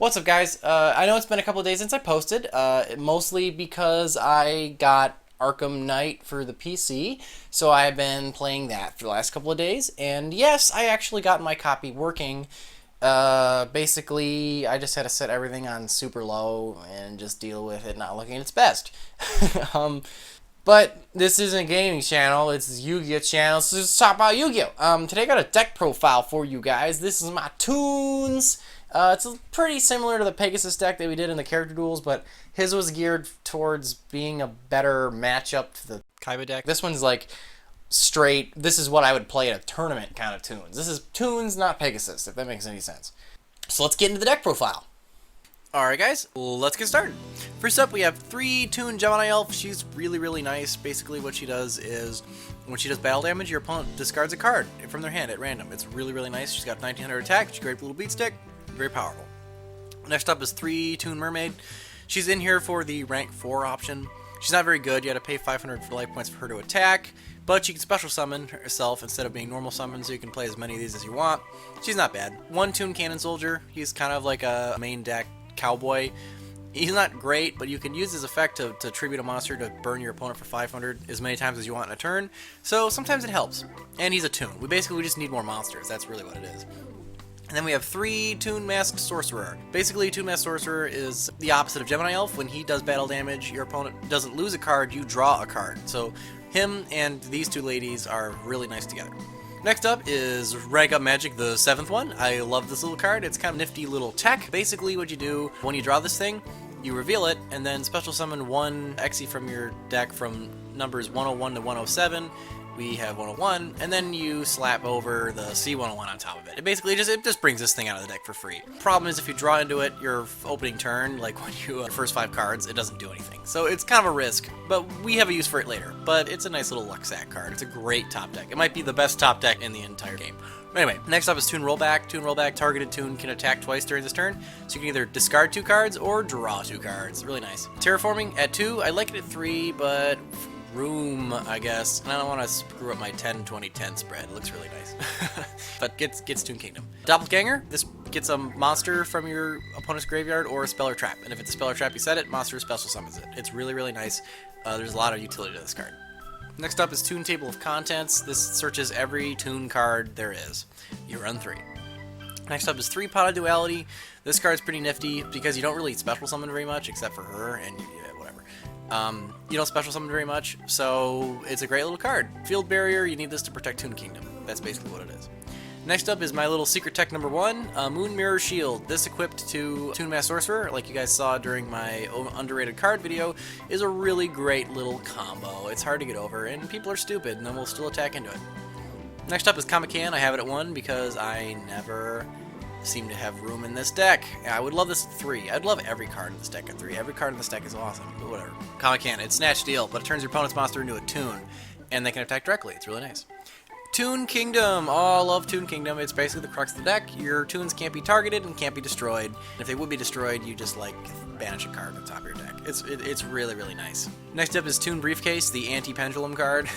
What's up, guys? I know it's been a couple of days since I posted, mostly because I got Arkham Knight for the PC, so I've been playing that for the last couple of days, and yes, I actually got my copy working. Basically, I just had to set everything on super low and just deal with it not looking at its best. um, but this isn't a gaming channel, it's a Yu-Gi-Oh channel, so let's talk about Yu-Gi-Oh! Today I got a deck profile for you guys. This is my Toons. It's pretty similar to the Pegasus deck that we did in the character duels, but his was geared towards being a better matchup to the Kaiba deck. This one's like straight, this is what I would play at a tournament kind of Toons. This is Toons, not Pegasus, if that makes any sense. So let's get into the deck profile. Alright guys, let's get started. First up we have 3 Toon Gemini Elf. She's really nice. Basically what she does is, when she does battle damage, your opponent discards a card from their hand at random. It's really nice. She's got 1900 attack, she's a great little beat stick, very powerful. Next up is 3 Toon Mermaid. She's in here for the rank 4 option. She's not very good, you had to pay 500 for life points for her to attack, but she can special summon herself instead of being normal summon, so you can play as many of these as you want. She's not bad. 1 Toon Cannon Soldier. He's kind of like a main deck cowboy. He's not great, but you can use his effect to tribute a monster to burn your opponent for 500 as many times as you want in a turn, so sometimes it helps. And he's a Toon. We just need more monsters, that's really what it is. And then we have 3 Toon Masked Sorcerer. Basically, Toon Masked Sorcerer is the opposite of Gemini Elf. When he does battle damage, your opponent doesn't lose a card, you draw a card. So him and these 2 ladies are really nice together. Next up is Rank Up Magic, the 7th one. I love this little card. It's kind of nifty little tech. Basically what you do when you draw this thing, you reveal it, and then special summon 1 Exi from your deck from numbers 101 to 107. We have 101, and then you slap over the C101 on top of it. It just brings this thing out of the deck for free. Problem is, if you draw into it your opening turn, like when you first 5 cards, it doesn't do anything. So it's kind of a risk, but we have a use for it later. But it's a nice little luck sack card. It's a great top deck. It might be the best top deck in the entire game. Anyway, next up is Toon Rollback. Toon Rollback, targeted Toon can attack twice during this turn, so you can either discard 2 cards or draw 2 cards. Really nice. Terraforming at 2. I like it at 3, but room, I guess. And I don't want to screw up my 10-20-10 spread. It looks really nice. But gets Toon Kingdom. Doppelganger. This gets a monster from your opponent's graveyard or a spell or trap. And if it's a spell or trap, you set it, monster special summons it. It's really nice. There's a lot of utility to this card. Next up is Toon Table of Contents. This searches every Toon card there is. You run 3. Next up is 3 Pot of Duality. This card's pretty nifty because you don't really special summon very much except for her and whatever. You don't special summon very much, so it's a great little card. Field Barrier, you need this to protect Toon Kingdom. That's basically what it is. Next up is my little secret tech number 1, Moon Mirror Shield. This equipped to Toon Masked Sorcerer, like you guys saw during my underrated card video, is a really great little combo. It's hard to get over, and people are stupid, and then we'll still attack into it. Next up is Comic-Can. I have it at 1 because I never seem to have room in this deck. I would love this at 3. I'd love every card in this deck at 3. Every card in this deck is awesome, but whatever. Comic-Can, it's Snatch Steal, but it turns your opponent's monster into a Toon, and they can attack directly. It's really nice. Toon Kingdom. Oh, I love Toon Kingdom. It's basically the crux of the deck. Your Toons can't be targeted and can't be destroyed. If they would be destroyed, you just like banish a card on top of your deck. It's really nice. Next up is Toon Briefcase, the anti-pendulum card.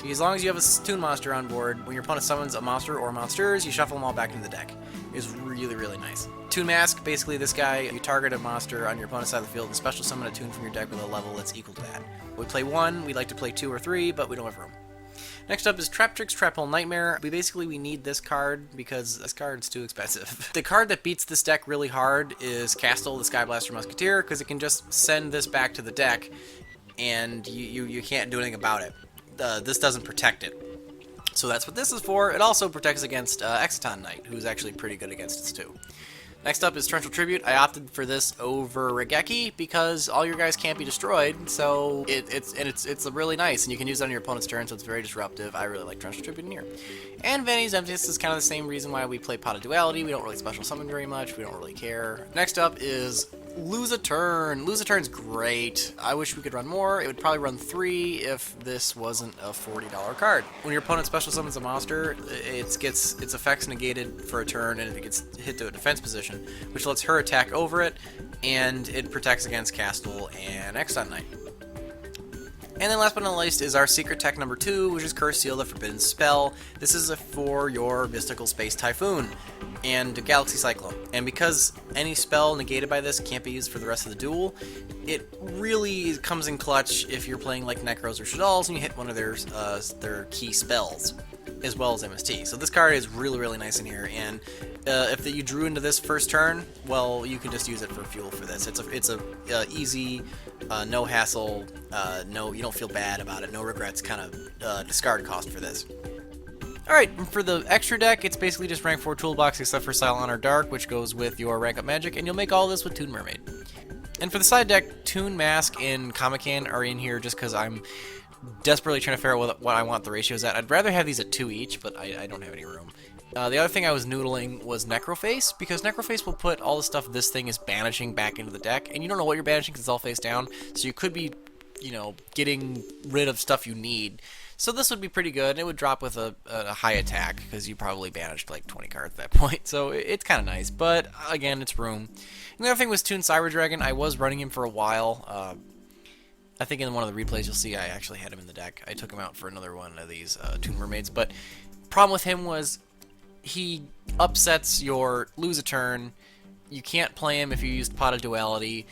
As long as you have a Toon monster on board, when your opponent summons a monster or monsters, you shuffle them all back into the deck. It's really nice. Toon Mask, basically this guy, you target a monster on your opponent's side of the field and special summon a Toon from your deck with a level that's equal to that. We play 1, we like to play 2 or 3, but we don't have room. Next up is Traptrix Trap Hole Nightmare. We need this card because this card's too expensive. The card that beats this deck really hard is Castle, the Skyblaster Musketeer, because it can just send this back to the deck and you can't do anything about it. This doesn't protect it. So that's what this is for. It also protects against Exciton Knight, who's actually pretty good against this too. Next up is Torrential Tribute. I opted for this over Regeki because all your guys can't be destroyed, so it's really nice, and you can use it on your opponent's turn, so it's very disruptive. I really like Torrential Tribute in here. And Vanity's Emptiness is kind of the same reason why we play Pot of Duality. We don't really special summon very much. We don't really care. Next up is Lose a Turn. Lose a Turn's great. I wish we could run more. It would probably run 3 if this wasn't a $40 card. When your opponent special summons a monster, it gets its effects negated for a turn, and it gets hit to a defense position, which lets her attack over it, and it protects against Castle and Exciton Knight. And then last but not least is our secret tech number 2, which is Curse Seal, the Forbidden Spell. This is for your Mystical Space Typhoon. and Galaxy Cyclone. And because any spell negated by this can't be used for the rest of the duel, it really comes in clutch if you're playing like Necros or Shaddolls and you hit one of their key spells, as well as MST. So this card is really, really nice in here, and if you drew into this first turn, well, you can just use it for fuel for this. It's a easy, no hassle, you don't feel bad about it, no regrets kind of discard cost for this. Alright, for the extra deck, it's basically just rank 4 toolbox except for Cylon or Dark, which goes with your rank up magic, and you'll make all this with Toon Mermaid. And for the side deck, Toon, Mask, and Comic-Can are in here just because I'm desperately trying to figure out what I want the ratios at. I'd rather have these at 2 each, but I don't have any room. The other thing I was noodling was Necroface, because Necroface will put all the stuff this thing is banishing back into the deck, and you don't know what you're banishing because it's all face down, so you could be, getting rid of stuff you need. So this would be pretty good. It would drop with a high attack, because you probably banished like 20 cards at that point, so it's kind of nice, but again, it's room. And the other thing was Toon Cyber Dragon. I was running him for a while. I think in one of the replays you'll see I actually had him in the deck. I took him out for another one of these Toon Mermaids, but problem with him was he upsets your lose a turn. You can't play him if you used Pot of Duality,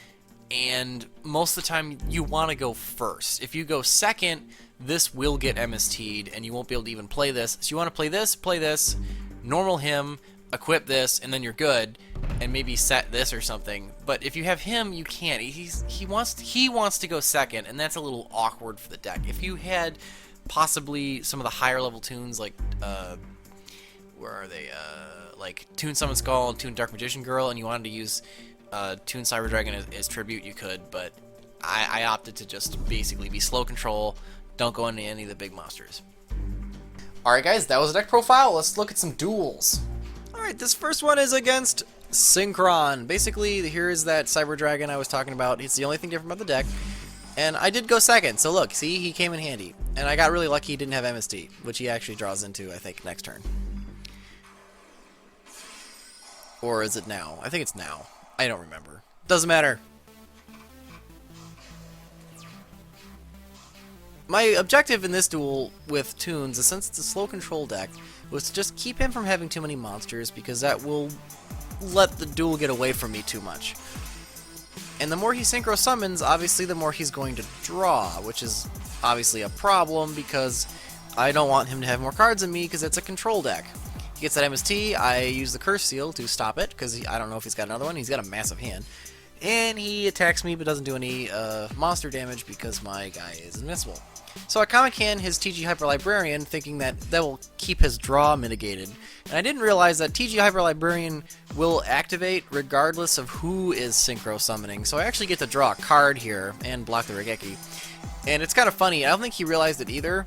and most of the time you want to go first. If you go second, this will get MST'd, and you won't be able to even play this. So you want to play this, normal him, equip this, and then you're good, and maybe set this or something. But if you have him, you can't. He wants to go second, and that's a little awkward for the deck. If you had possibly some of the higher level tunes like where are they? Like Toon Summon Skull and Toon Dark Magician Girl, and you wanted to use Toon Cyber Dragon as tribute, you could, but I opted to just basically be slow control. Don't go into any of the big monsters. Alright guys, that was a deck profile. Let's look at some duels. Alright, this first one is against Synchron. Basically, here is that Cyber Dragon I was talking about. It's the only thing different about the deck. And I did go second, so look, see, he came in handy. And I got really lucky he didn't have MST, which he actually draws into, I think, next turn. Or is it now? I think it's now. I don't remember. Doesn't matter. My objective in this duel with Toons, is since it's a slow control deck, was to just keep him from having too many monsters, because that will let the duel get away from me too much. And the more he synchro summons, obviously the more he's going to draw, which is obviously a problem, because I don't want him to have more cards than me, because it's a control deck. He gets that MST, I use the Curse Seal to stop it, because I don't know if he's got another one. He's got a massive hand. And he attacks me, but doesn't do any monster damage, because my guy is invincible. So I Comic-Can his TG Hyper Librarian, thinking that will keep his draw mitigated. And I didn't realize that TG Hyper Librarian will activate regardless of who is synchro summoning. So I actually get to draw a card here and block the Regeki. And it's kind of funny, I don't think he realized it either.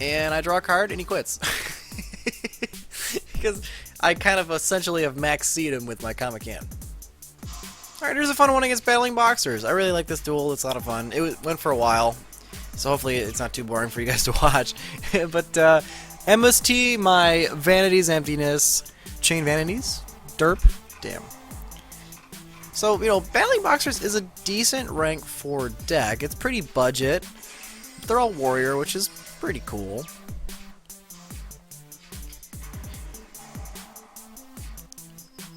And I draw a card and he quits. Because I kind of essentially have max-seed him with my Comic-Can. Alright, here's a fun one against Battling Boxers. I really like this duel, it's a lot of fun. It went for a while. So hopefully it's not too boring for you guys to watch. But MST, my Vanity's Emptiness, Chain Vanities, Derp, damn. So, Battling Boxers is a decent rank 4 deck. It's pretty budget. They're all warrior, which is pretty cool.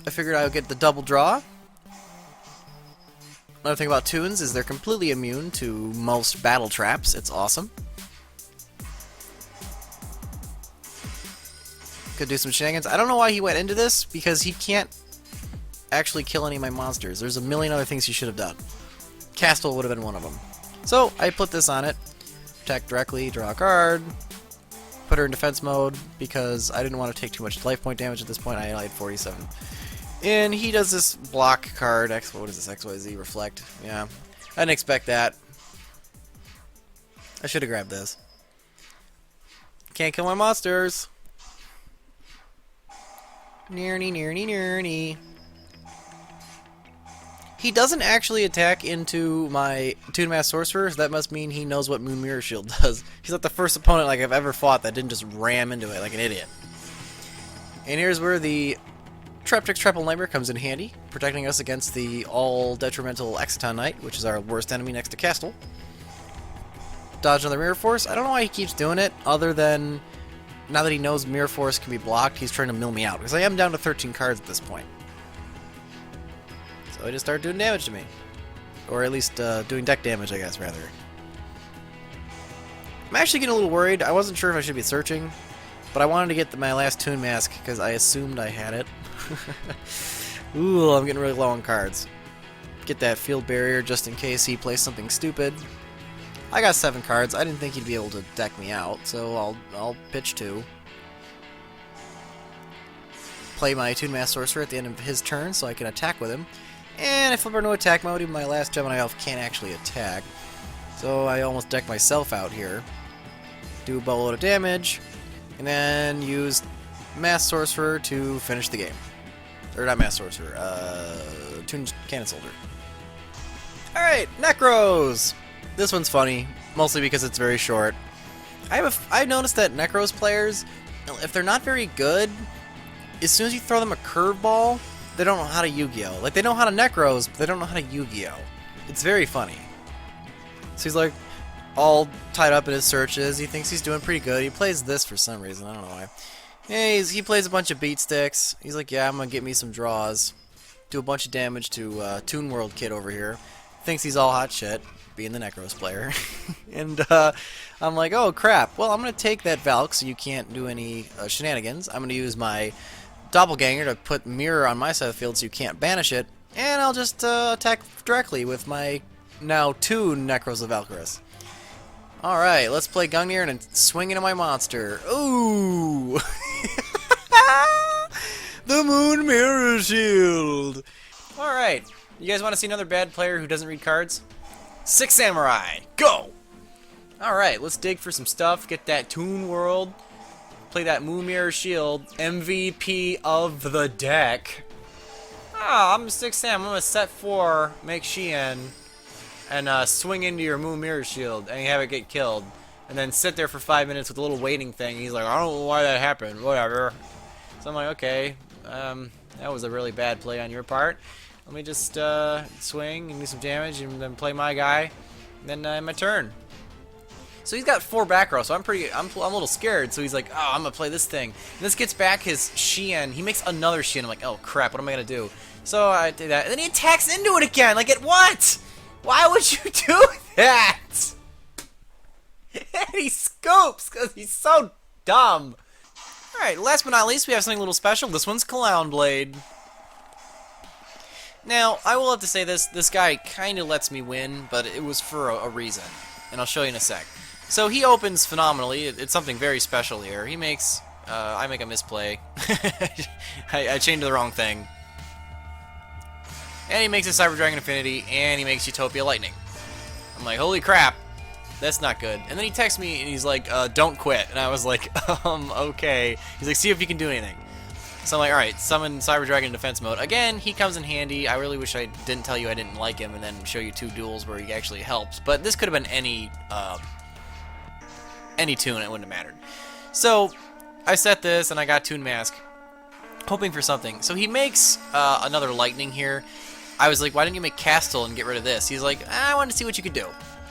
I figured I would get the double draw. Another thing about Toons is they're completely immune to most battle traps. It's awesome. Could do some shenanigans. I don't know why he went into this, because he can't actually kill any of my monsters. There's a million other things he should have done. Castle would have been one of them. So, I put this on it. Attack directly, draw a card. Put her in defense mode, because I didn't want to take too much life point damage at this point. I had 47. And he does this block card, what is this, XYZ, Reflect, yeah. I didn't expect that. I should have grabbed this. Can't kill my monsters. Nearny, nearny, nearny. He doesn't actually attack into my Toon Mask Sorcerer, so that must mean he knows what Moon Mirror Shield does. He's like the first opponent I've ever fought that didn't just ram into it like an idiot. And here's where the Treptix Triple Nightmare comes in handy, protecting us against the all-detrimental Exciton Knight, which is our worst enemy next to Castle. Dodge another Mirror Force. I don't know why he keeps doing it, other than now that he knows Mirror Force can be blocked, he's trying to mill me out. Because I am down to 13 cards at this point. So I just start doing damage to me. Or at least doing deck damage, I guess, rather. I'm actually getting a little worried. I wasn't sure if I should be searching. But I wanted to get my last Toon Mask because I assumed I had it. Ooh, I'm getting really low on cards. Get that Field Barrier just in case he plays something stupid. I got 7 cards. I didn't think he'd be able to deck me out, so I'll pitch 2. Play my Toon Mask Sorcerer at the end of his turn so I can attack with him. And I flip her into attack mode. Even my last Gemini Elf can't actually attack. So I almost deck myself out here. Do a boatload of damage. And then use Mass Sorcerer to finish the game. Or not Mass Sorcerer, Toon Cannon Soldier. Alright, Necros! This one's funny, mostly because it's very short. I've noticed that Necros players, if they're not very good, as soon as you throw them a curveball, they don't know how to Yu-Gi-Oh! Like, they know how to Necros, but they don't know how to Yu-Gi-Oh! It's very funny. So he's like, all tied up in his searches. He thinks he's doing pretty good. He plays this for some reason. I don't know why. Yeah, he plays a bunch of beat sticks. He's like, yeah, I'm going to get me some draws. Do a bunch of damage to Toon World Kid over here. Thinks he's all hot shit, being the Necros player. And I'm like, oh, crap. Well, I'm going to take that Valk so you can't do any shenanigans. I'm going to use my Doppelganger to put Mirror on my side of the field so you can't banish it. And I'll just attack directly with my now Toon Necros of Valkyris. Alright, let's play Gungnir and swing into my monster. Ooh! The Moon Mirror Shield! Alright, you guys want to see another bad player who doesn't read cards? Six Samurai! Go! Alright, let's dig for some stuff, get that Toon World, play that Moon Mirror Shield, MVP of the deck. Ah, I'm 6 Sam, I'm gonna set 4, make Xian, and swing into your Moon Mirror Shield, and you have it get killed. And then sit there for 5 minutes with a little waiting thing. He's like, I don't know why that happened, whatever. So I'm like, okay, that was a really bad play on your part. Let me just swing and do some damage, and then play my guy, and then my turn. So he's got 4 back row, so I'm a little scared. So he's like, oh, I'm gonna play this thing. And this gets back his Xian. He makes another Xian. I'm like, oh crap, what am I gonna do? So I do that, and then he attacks into it again. Like, at what? Why would you do that? And he scoops because he's so dumb. Alright, last but not least, we have something a little special. This one's Clown Blade. Now, I will have to say this guy kind of lets me win, but it was for a reason. And I'll show you in a sec. So he opens phenomenally. It's something very special here. He makes, I make a misplay. I changed to the wrong thing. And he makes a Cyber Dragon Infinity, and he makes Utopia Lightning. I'm like, holy crap, that's not good. And then he texts me, and he's like, don't quit. And I was like, okay. He's like, see if you can do anything. So I'm like, alright, summon Cyber Dragon in defense mode. Again, he comes in handy. I really wish I didn't tell you I didn't like him, and then show you 2 duels where he actually helps. But this could have been any Toon, it wouldn't have mattered. So, I set this, and I got Toon Mask, hoping for something. So he makes another Lightning here. I was like, why didn't you make Castle and get rid of this? He's like, I wanted to see what you could do.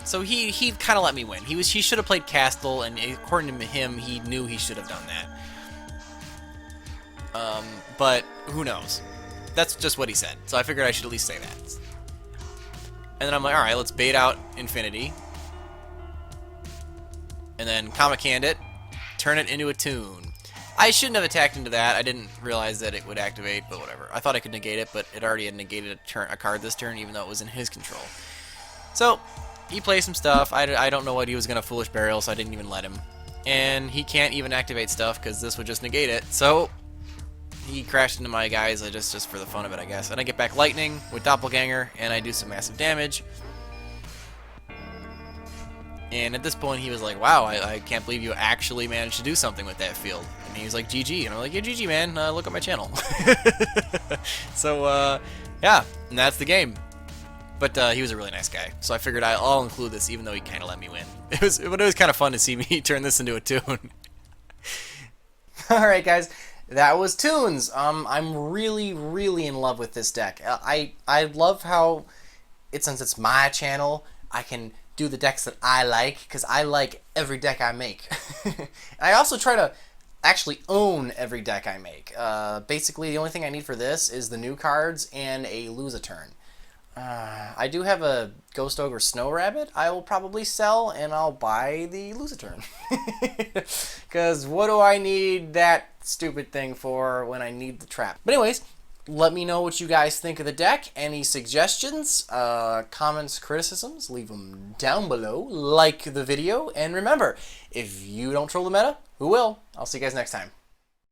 So he kind of let me win. He should have played Castle, and according to him, he knew he should have done that. But who knows? That's just what he said. So I figured I should at least say that. And then I'm like, alright, let's bait out Infinity. And then Comic Hand it, turn it into a Toon. I shouldn't have attacked into that. I didn't realize that it would activate, but whatever. I thought I could negate it, but it already had negated a card this turn, even though it was in his control. So, he plays some stuff. I don't know what he was going to Foolish Burial, so I didn't even let him. And he can't even activate stuff, because this would just negate it. So, he crashed into my guys just for the fun of it, I guess. And I get back Lightning with Doppelganger, and I do some massive damage. And at this point, he was like, wow, I can't believe you actually managed to do something with that field. And he was like, GG. And I'm like, yeah, GG, man. Look at my channel. So, yeah. And that's the game. But he was a really nice guy. So I figured I'll include this, even though he kind of let me win. But it was kind of fun to see me turn this into a Toon. Alright, guys. That was Toons. I'm really, really in love with this deck. I love how, since it's my channel, I can do the decks that I like, because I like every deck I make. I also try to actually own every deck I make. Basically, the only thing I need for this is the new cards and a lose a turn. I do have a Ghost Ogre Snow Rabbit I will probably sell, and I'll buy the lose a turn. Because what do I need that stupid thing for when I need the trap? But anyways, let me know what you guys think of the deck. Any suggestions, comments, criticisms, leave them down below. Like the video, and remember, if you don't troll the meta, who will? I'll see you guys next time.